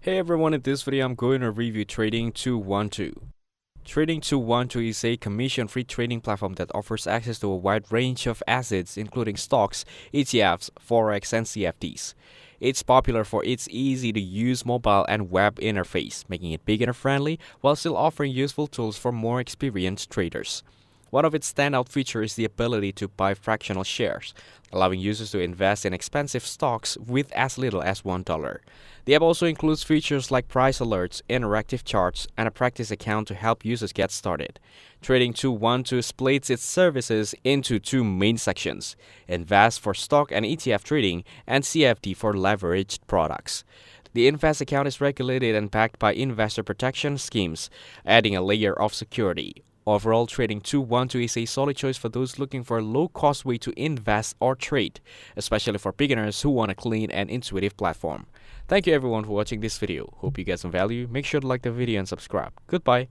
Hey everyone, in this video I'm going to review Trading 212. Trading 212 is a commission-free trading platform that offers access to a wide range of assets including stocks, ETFs, Forex, and CFDs. It's popular for its easy-to-use mobile and web interface, making it beginner-friendly while still offering useful tools for more experienced traders. One of its standout features is the ability to buy fractional shares, allowing users to invest in expensive stocks with as little as $1. The app also includes features like price alerts, interactive charts, and a practice account to help users get started. Trading 212 splits its services into two main sections: Invest for stock and ETF trading, and CFD for leveraged products. The Invest account is regulated and backed by investor protection schemes, adding a layer of security. Overall, Trading 212 is a solid choice for those looking for a low-cost way to invest or trade, especially for beginners who want a clean and intuitive platform. Thank you everyone for watching this video. Hope you get some value. Make sure to like the video and subscribe. Goodbye.